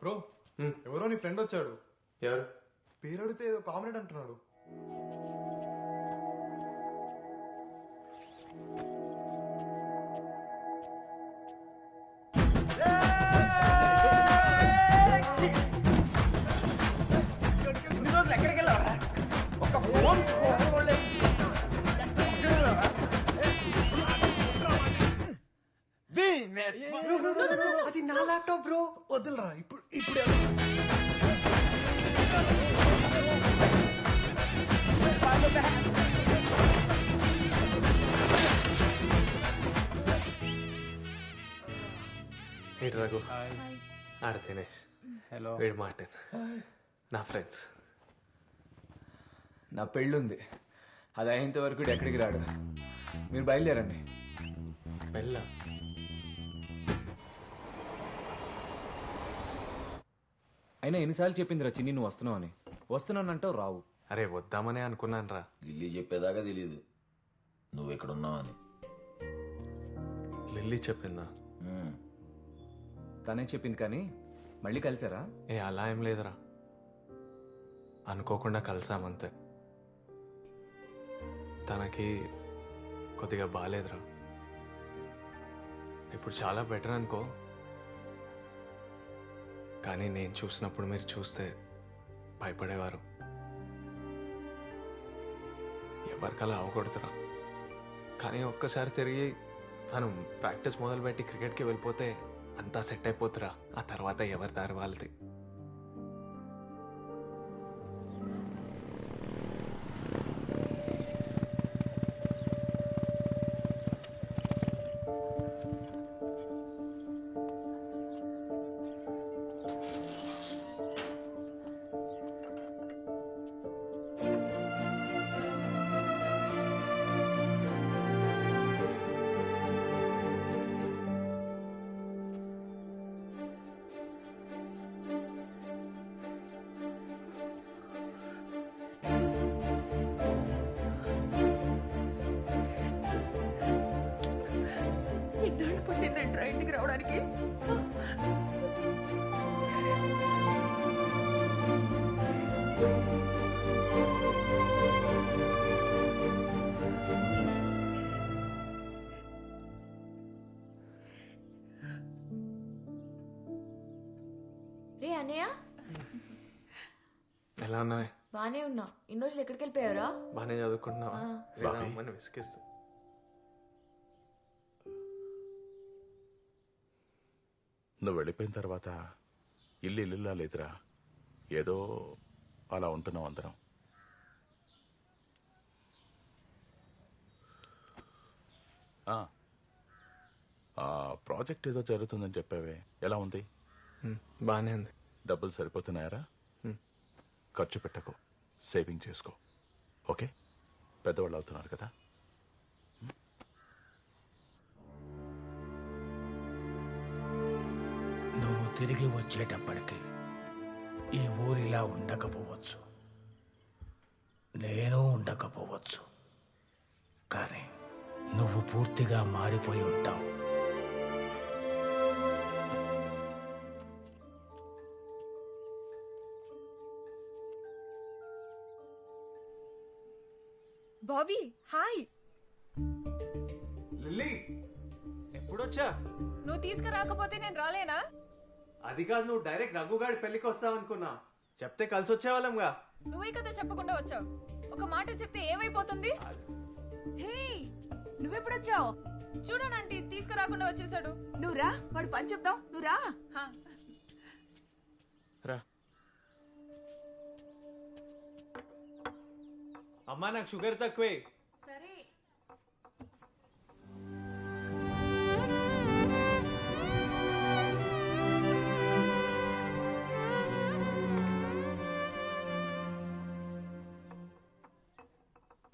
Bro ఎవరో నీ friend వచ్చాడు. ఎవరు? పేరు అడిగితే ఏదో కామెడీ అంటున్నాడు. ఎక్కడికి వెళ్ళావా? ఒక ఫోన్ అది నా ల్యాప్టాప్ బ్రో. వదిలరా ఇప్పుడు ఏంటి రఘు? ఆడ దినేష్. హలో. వీడు మార్టిన్, నా ఫ్రెండ్స్. నా పెళ్ళుంది, అది అయ్యేంత వరకు ఎక్కడికి రాడు. మీరు బయలుదేరండి. వెళ్ళ అయినా ఎన్నిసార్లు చెప్పిందిరా చిన్ని నువ్వు వస్తున్నావు అని. వస్తున్నానంటావు రావు. అరే వద్దామనే అనుకున్నాను రా. లిల్లీ చెప్పేదాకా తెలీదు నువ్వు ఇక్కడ ఉన్నావని. లిల్లీ చెప్పిందా? తనే చెప్పింది కానీ మళ్ళీ కలిసారా? ఏ అలా ఏం లేదురా, అనుకోకుండా కలిసామంతే. తనకి కొద్దిగా బాగాలేదురా. ఇప్పుడు చాలా బెటర్ అనుకో, కానీ నేను చూసినప్పుడు మీరు చూస్తే భయపడేవారు. ఎవరికలా అవ్వకూడదురా. కానీ ఒక్కసారి తిరిగి తను ప్రాక్టీస్ మొదలుపెట్టి క్రికెట్కి వెళ్ళిపోతే అంతా సెట్ అయిపోతురా. ఆ తర్వాత ఎవరి దారి వాళ్ళది. ఎన్నాళ్ళు పట్టిందంట్రా ఇంటికి రావడానికి? రే అన్నయ్య, ఎలా ఉన్నావే? బానే ఉన్నా. ఇన్ని రోజులు ఎక్కడికి వెళ్ళిపోయారా? బాగానే చదువుకుంటున్నావా? లేదా అమ్మని విసిగిస్తా. నువ్వు వెళ్ళిపోయిన తర్వాత ఇల్లులా లేదురా. ఏదో అలా ఉంటున్నాం అందరం. ప్రాజెక్ట్ ఏదో జరుగుతుందని చెప్పావే, ఎలా ఉంది? బాగానే ఉంది. డబ్బులు సరిపోతున్నాయారా? ఖర్చు పెట్టకు, సేవింగ్ చేసుకో. ఓకే, పెద్దవాళ్ళు అవుతున్నారు కదా. నువ్వు తిరిగి వచ్చేటప్పటికి ఈ ఊరిలా ఉండకపోవచ్చు, నేను ఉండకపోవచ్చు, కానీ నువ్వు పూర్తిగా మారిపోయి ఉంటావు. Bobby hi. లిల్లీ ఎప్పుడొచ్చా? నువ్వు తీసుకురాకపోతే నేను రాలేనా? అది కాదు, నువ్వు డైరెక్ట్ రఘుగాడి పెళ్లికి వస్తావు అనుకున్నా. చెప్తే కలిసి వచ్చేవాళ్ళంగా. నువ్వే కదా చెప్పకుండా వచ్చావు. ఒక మాట చెప్తే ఏమైపోతుంది? హే, నువ్వెప్పుడొచ్చావు? చూడనంటీ తీసుకురాకుండా వచ్చేసాడు. నువ్వు రా, వాడు పని చెప్తావు. నువ్వు రా. రా అమ్మా, నాకు షుగర్ తక్కువే. సరే.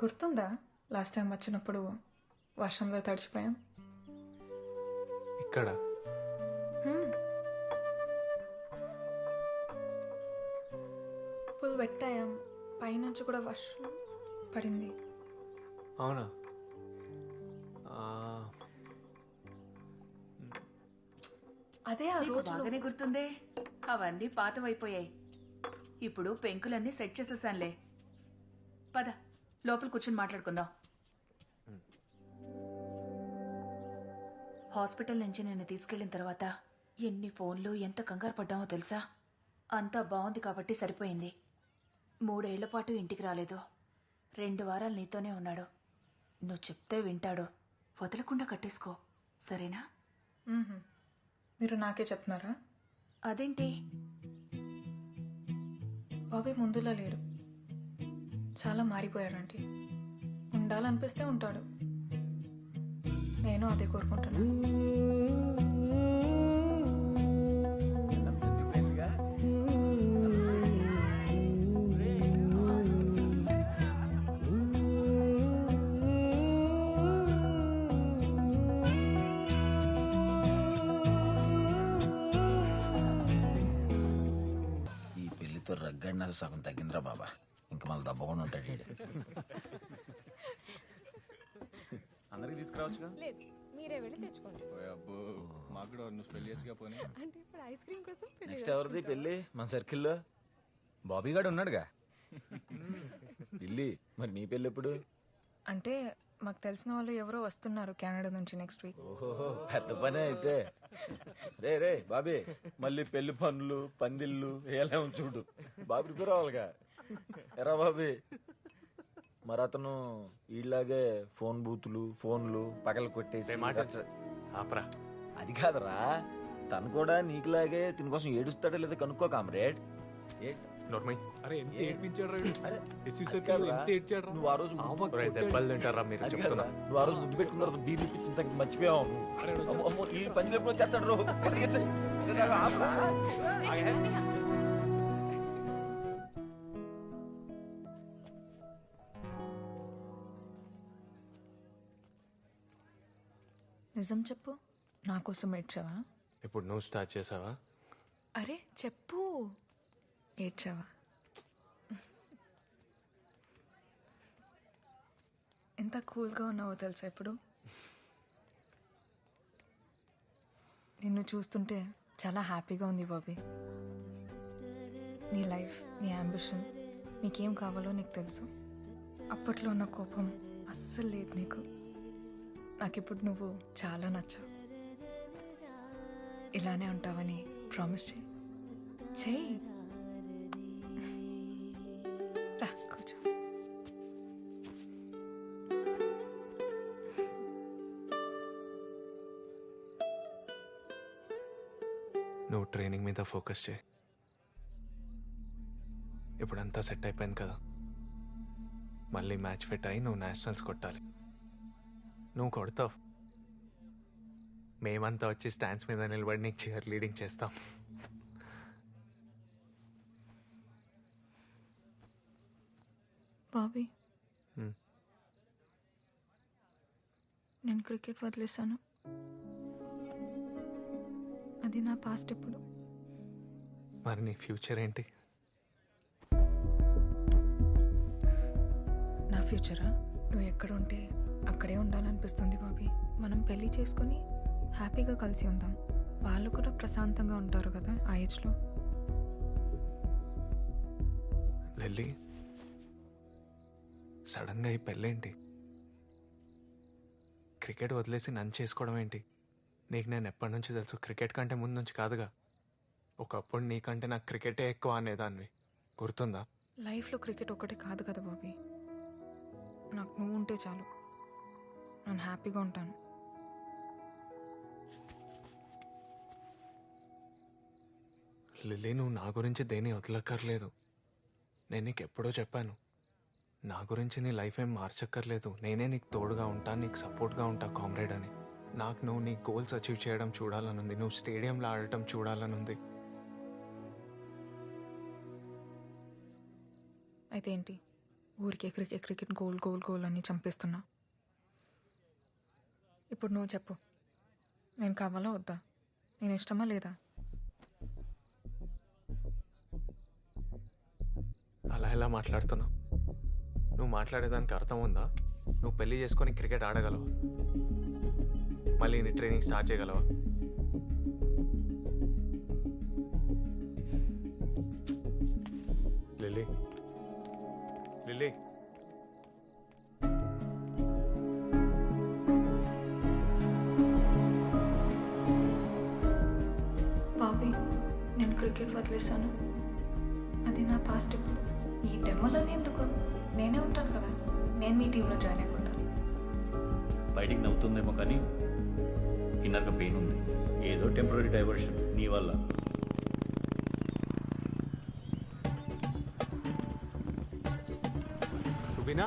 గుర్తుందా లాస్ట్ టైం వచ్చినప్పుడు వర్షంలో తడిచిపోయాం? ఇక్కడ ఫుల్ వెట్టయ్యాం. పైనుంచి కూడా వర్షం పడింది. అవునా? అదే ఆ రోజు బాగానే గుర్తుందే. అవన్నీ పాతవైపోయాయి. ఇప్పుడు పెంకులన్నీ సెట్ చేసేసానులే. పద లోపల కూర్చొని మాట్లాడుకుందాం. హాస్పిటల్ నుంచి నిన్ను తీసుకెళ్లిన తర్వాత ఎన్ని ఫోన్లు, ఎంత కంగారు పడ్డామో తెలుసా? అంతా బాగుంది కాబట్టి సరిపోయింది. 3 ఏళ్ల పాటు ఇంటికి రాలేదు. 2 వారాలు నీతోనే ఉన్నాడు. నువ్వు చెప్తే వింటాడు. వదలకుండా కట్టేసుకో, సరేనా? మీరు నాకే చెప్తున్నారా? అదేంటి? బాబీ ముందులా లేడు, చాలా మారిపోయాడంటే. ఉండాలనిపిస్తే ఉంటాడు. నేను అదే కోరుకుంటున్నాను. ఈ పెళ్లితో రగ్గడిన సగం తగ్గిందిరా బాబా. ఇంకా మళ్ళీ దబ్బకుండా ఉంటాడు ఈడు. అందరికి తీసుకురావచ్చుగా. లేదు, మీరే వెళ్ళి తెచ్చుకోండి. అబ్బో, మాకు కూడా నువ్వు స్పెల్ చేయొచ్చుగా పోనీ. అంటే ఇప్పుడు ఐస్ క్రీమ్ కోసం నెక్స్ట్ ఎవరిది పెళ్ళి మన సర్కిల్లో? బాబీ గాడు ఉన్నాడుగా. పిల్లి మరి నీ పెళ్ళి ఎప్పుడు? అంటే మాకు తెలిసిన వాళ్ళు ఎవరో వస్తున్నారు కెనడా నుంచి నెక్స్ట్ వీక్. ఓహో, పెద్ద పనే అయితే. రే రే బాబీ, మళ్ళీ పెళ్లి పనులు, పందిళ్ళు ఎలా చూడు. బాబు ప్రిపేర్ అవ్వాలిగా. ఎరా బాబీ, మరి అతను ఈలాగే ఫోన్ బూతులు, ఫోన్లు పగల కొట్టేసి ఆపరా. అది కాదురా, తను కూడా నీకులాగే తిని కోసం ఏడుస్తాడో లేదో కనుక్కో కామ్రేడ్. నోర్మై. అరే ఎంత ఏడ్పించాడు అరే, ఎంత ఏడ్చాడు. నువ్వు ఆ రోజు దెబ్బలు తింటారా మీరు? అది చెప్తున్నా. కాదురా, నువ్వు ఆ రోజు ముద్దు పెట్టుకున్న తర్వాత బీర్ ఇప్పించిన సంగతి మర్చిపోయావు. అమ్మో, అమ్మో, ఈ పంచులు ఎప్పుడు వచ్చేస్తాడు రో. నిజం చెప్పు, నా కోసం ఏడ్చావా? ఇప్పుడు నువ్వు స్టార్ట్ చేసావా? అరే చెప్పు, ఏడ్చావా? ఎంత కూల్గా ఉన్నావో తెలుసా ఇప్పుడు? నిన్ను చూస్తుంటే చాలా హ్యాపీగా ఉంది బాబీ. నీ లైఫ్, నీ అంబిషన్, నీకేం కావాలో నీకు తెలుసు. అప్పట్లో ఉన్న కోపం అస్సలు లేదు నీకు. నాకిప్పుడు నువ్వు చాలా నచ్చావు. ఇలానే ఉంటావని ప్రామిస్ చెయ్యి. రా కూర్చో. నువ్వు ట్రైనింగ్ మీద ఫోకస్ చేయి. ఇప్పుడంతా సెట్ అయిపోయింది కదా. మళ్ళీ మ్యాచ్ ఫిట్ అయి నువ్వు నేషనల్స్ కొట్టాలి. నువ్వు కొడతావు, మేమంతా వచ్చి స్టాండ్స్ మీద నిలబడి నీకు చీర్ లీడింగ్ చేస్తాం. బాబీ, నేను క్రికెట్ వదిలేశాను. అది నా పాస్ట్. ఇప్పుడు మరి నీ ఫ్యూచర్ ఏంటి? నా ఫ్యూచరా? నువ్వు ఎక్కడ ఉంటే అక్కడే ఉండాలనిపిస్తుంది బాబీ. మనం పెళ్లి చేసుకొని హ్యాపీగా కలిసి ఉందాం. వాళ్ళు కూడా ప్రశాంతంగా ఉంటారు కదా ఆ ఏజ్లో. లిల్లీ, సడన్గా ఈ పెళ్ళేంటి? క్రికెట్ వదిలేసి నన్ను చేసుకోవడం ఏంటి? నీకు నేను ఎప్పటి నుంచి తెలుసు? క్రికెట్ కంటే ముందు నుంచి కాదుగా. ఒకప్పుడు నీకంటే నాకు క్రికెటే ఎక్కువ అనేదాన్ని, గుర్తుందా? లైఫ్లో క్రికెట్ ఒకటే కాదు కదా బాబీ. నాకు నువ్వు ఉంటే చాలు, నేను హ్యాపీగా ఉంటాను. లిల్లీ, నువ్వు నా గురించి దేన్ని వదలక్కర్లేదు. నేను నీకు ఎప్పుడో చెప్పాను, నా గురించి నీ లైఫ్ ఏం మార్చక్కర్లేదు. నేనే నీకు తోడుగా ఉంటా, నీకు సపోర్ట్గా ఉంటా కామ్రేడ్ అని. నాకు నువ్వు నీ గోల్స్ అచీవ్ చేయడం చూడాలనుంది. నువ్వు స్టేడియంలో ఆడటం చూడాలనుంది. అయితే ఏంటి, ఊరికే cricket cricket goal goal goal అని చంపేస్తున్నా. ఇప్పుడు నువ్వు చెప్పు, నేను కావాలా వద్దా? నేను ఇష్టమా లేదా? అలా ఎలా మాట్లాడుతున్నావు? నువ్వు మాట్లాడేదానికి అర్థం ఉందా? నువ్వు పెళ్లి చేసుకొని క్రికెట్ ఆడగలవా? మళ్ళీ నీ ట్రైనింగ్ స్టార్ట్ చేయగలవా? లిల్లీ లిల్లీ బాబీ నేను క్రికెట్ వదిలేశాను. అది నా పాస్ట్. ఇప్పుడు ఈ డెమోలన్నీ ఎందుకు? నేనే ఉంటాను కదా, నేను మీ టీంలో జాయిన్ అయిపోతాను. బయటికి నవ్వుతుందేమో కానీ ఇన్నర్గా పెయిన్ ఉంది. ఏదో టెంపరీ డైవర్షన్ నీ వల్ల. రుబీనా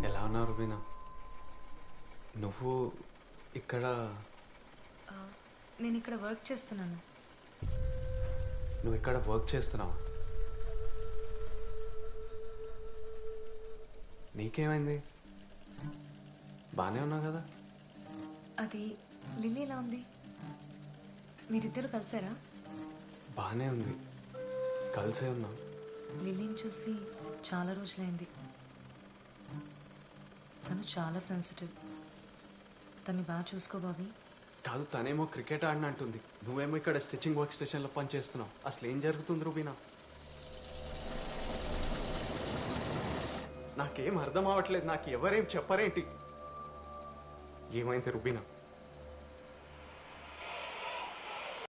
ఎలా ఉన్నావు రుబీనా? నువ్వు ఇక్కడ నేను ఇక్కడ వర్క్ చేస్తున్నాను. నువ్వు ఇక్కడ వర్క్ చేస్తున్నావా? నీకేమైంది? బాగానే ఉన్నావు కదా? అది లిల్లీ ఎలా ఉంది? మీరిద్దరు కలిసారా? బాగానే ఉంది, కలిసే ఉన్నాం. లిల్లీని చూసి చాలా రోజులైంది. తను చాలా సెన్సిటివ్. తన్ని బాగా చూసుకో బాబీ. కాదు, తనేమో క్రికెట్ ఆడినంటుంది, నువ్వేమో ఇక్కడ స్టిచ్చింగ్ వర్క్ స్టేషన్లో పనిచేస్తున్నావు. అసలు ఏం జరుగుతుంది రుబీనా? నాకేం అర్థం అవ్వట్లేదు. నాకు ఎవరేం చెప్పరేంటి? ఏమైంది రుబీనా?